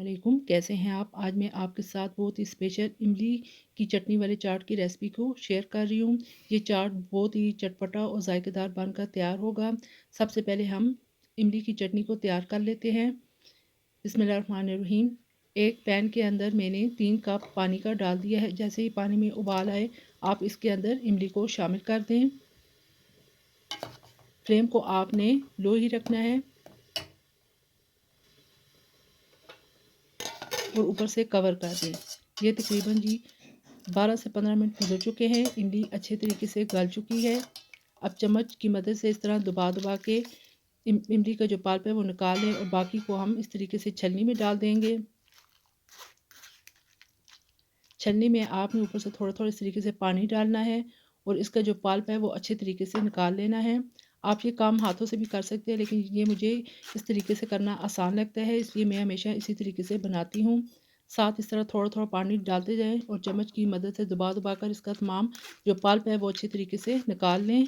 वालेकुम, कैसे हैं आप? आज मैं आपके साथ बहुत ही स्पेशल इमली की चटनी वाले चाट की रेसिपी को शेयर कर रही हूँ। ये चाट बहुत ही चटपटा और जायकेदार बनकर तैयार होगा। सबसे पहले हम इमली की चटनी को तैयार कर लेते हैं। बिस्मिल्लाहिर्रहमानिर्रहीम। एक पैन के अंदर मैंने 3 कप पानी का डाल दिया है। जैसे ही पानी में उबाल आए, आप इसके अंदर इमली को शामिल कर दें। फ्लेम को आपने लो ही रखना है और ऊपर से कवर कर दें। ये तकरीबन जी 12 से 15 मिनट गुजर चुके हैं। इमली अच्छे तरीके से गल चुकी है। अब चम्मच की मदद से इस तरह दबा दबा के इमली का जो पल्प है वो निकाल लें और बाकी को हम इस तरीके से छलनी में डाल देंगे। छलनी में आपने ऊपर से थोड़ा थोड़ा इस तरीके से पानी डालना है और इसका जो पल्प है वो अच्छे तरीके से निकाल लेना है। आप ये काम हाथों से भी कर सकते हैं, लेकिन ये मुझे इस तरीके से करना आसान लगता है, इसलिए मैं हमेशा इसी तरीके से बनाती हूँ। साथ इस तरह थोड़ा थोड़ा पानी डालते जाएं और चम्मच की मदद से दबा दबा कर इसका तमाम जो पल्प है वो अच्छे तरीके से निकाल लें।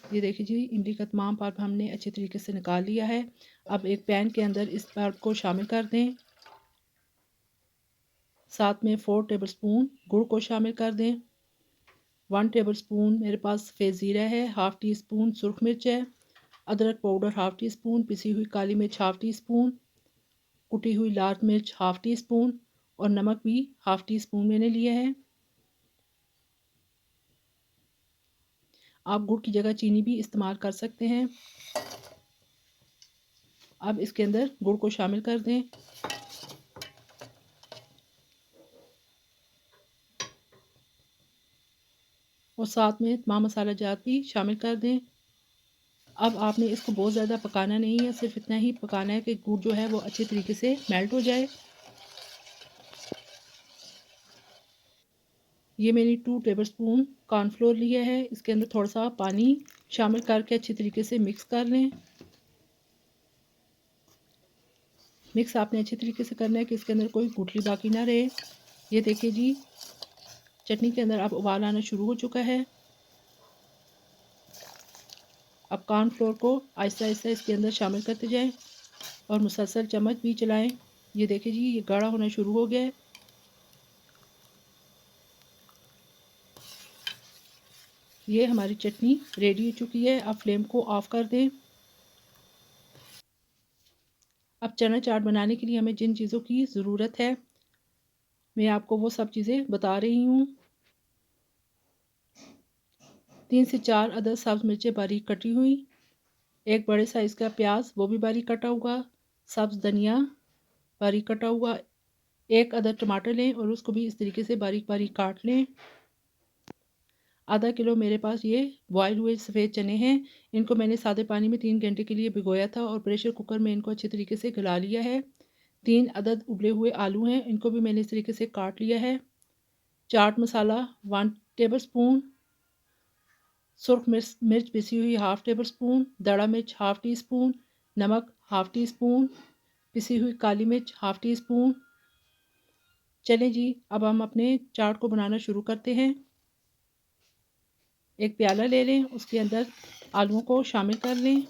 ये देखिए जी, इमली का तमाम पल्प हमने अच्छे तरीके से निकाल लिया है। अब एक पैन के अंदर इस पल्प को शामिल कर दें। साथ में 4 टेबलस्पून गुड़ को शामिल कर दें। 1 टेबलस्पून मेरे पास सफ़ेद ज़ीरा है। हाफ़ टी स्पून सुरख मिर्च है। अदरक पाउडर हाफ़ टी स्पून, पिसी हुई काली मिर्च हाफ़ टी स्पून, कुटी हुई लाल मिर्च हाफ़ टी स्पून और नमक भी हाफ़ टी स्पून मैंने लिया है। आप गुड़ की जगह चीनी भी इस्तेमाल कर सकते हैं। अब इसके अंदर गुड़ को शामिल कर दें। और साथ में तमाम मसाला जात भी शामिल कर दें। अब आपने इसको बहुत ज़्यादा पकाना नहीं है, सिर्फ इतना ही पकाना है कि गुड़ जो है वो अच्छे तरीके से मेल्ट हो जाए। ये मैंने 2 टेबलस्पून कॉर्नफ्लोर लिया है। इसके अंदर थोड़ा सा पानी शामिल करके अच्छी तरीके से मिक्स कर लें। मिक्स आपने अच्छे तरीके से करना है कि इसके अंदर कोई गुठली बाकी ना रहे। ये देखिए जी, चटनी के अंदर अब उबाल आना शुरू हो चुका है। अब कॉर्नफ्लोर को आहिस्ता आहिस्ता इसके अंदर शामिल करते जाएं और मुसलसल चम्मच भी चलाएं। ये देखिए जी, ये गाढ़ा होना शुरू हो गया है। ये हमारी चटनी रेडी हो चुकी है। अब फ्लेम को ऑफ कर दें। अब चना चाट बनाने के लिए हमें जिन चीज़ों की ज़रूरत है, मैं आपको वो सब चीज़ें बता रही हूँ। 3 से 4 अदद सब्ज़ मिर्चें बारीक कटी हुई, एक बड़े साइज़ का प्याज वो भी बारीक कटा हुआ, सब्ज़ धनिया बारीक कटा हुआ, एक अदद टमाटर लें और उसको भी इस तरीके से बारीक बारीक काट लें। आधा किलो मेरे पास ये बॉयल हुए सफ़ेद चने हैं। इनको मैंने सादे पानी में 3 घंटे के लिए भिगोया था और प्रेशर कुकर में इनको अच्छे तरीके से गला लिया है। 3 अदद उबले हुए आलू हैं, इनको भी मैंने इस तरीके से काट लिया है। चाट मसाला 1 टेबलस्पून, सुरख मिर्च पिसी हुई हाफ़ टेबल स्पून, दड़ा मिर्च हाफ़ टी स्पून, नमक हाफ़ टी स्पून, पिसी हुई काली मिर्च हाफ़ टी स्पून। चलें जी, अब हम अपने चाट को बनाना शुरू करते हैं। एक प्याला ले लें, उसके अंदर आलूओं को शामिल कर लें।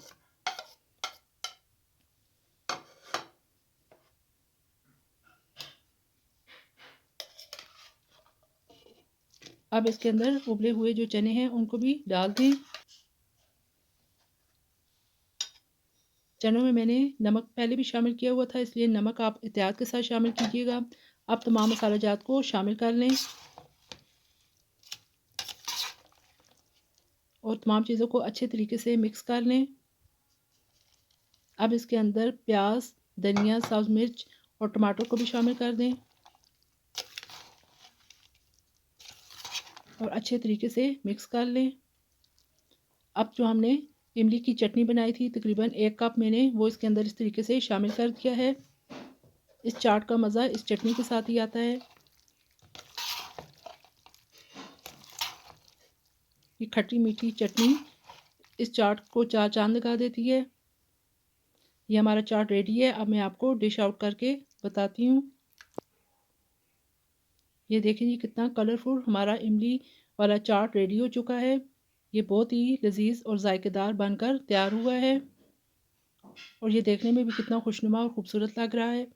अब इसके अंदर उबले हुए जो चने हैं उनको भी डाल दें। चनों में मैंने नमक पहले भी शामिल किया हुआ था, इसलिए नमक आप एहतियात के साथ शामिल कीजिएगा। अब तमाम मसाला जात को शामिल कर लें और तमाम चीज़ों को अच्छे तरीके से मिक्स कर लें। अब इसके अंदर प्याज, धनिया, सब्ज़ मिर्च और टमाटर को भी शामिल कर दें और अच्छे तरीके से मिक्स कर लें। अब जो हमने इमली की चटनी बनाई थी, तकरीबन 1 कप मैंने वो इसके अंदर इस तरीके से शामिल कर दिया है। इस चाट का मज़ा इस चटनी के साथ ही आता है। ये खट्टी मीठी चटनी इस चाट को 4 चाँद लगा देती है। ये हमारा चाट रेडी है। अब मैं आपको डिश आउट करके बताती हूँ। ये देखिए जी, कितना कलरफुल हमारा इमली वाला चाट रेडी हो चुका है। ये बहुत ही लजीज और जायकेदार बनकर तैयार हुआ है और ये देखने में भी कितना खुशनुमा और खूबसूरत लग रहा है।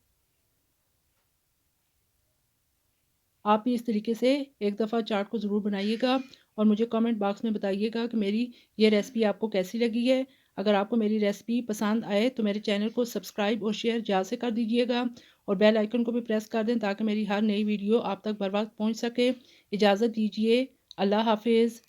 आप भी इस तरीके से एक दफ़ा चाट को ज़रूर बनाइएगा और मुझे कमेंट बॉक्स में बताइएगा कि मेरी ये रेसिपी आपको कैसी लगी है। अगर आपको मेरी रेसिपी पसंद आए तो मेरे चैनल को सब्सक्राइब और शेयर ज़्यादा से कर दीजिएगा और बेल आइकन को भी प्रेस कर दें ताकि मेरी हर नई वीडियो आप तक बर वक्त पहुँच सके। इजाज़त दीजिए। अल्लाह हाफिज़।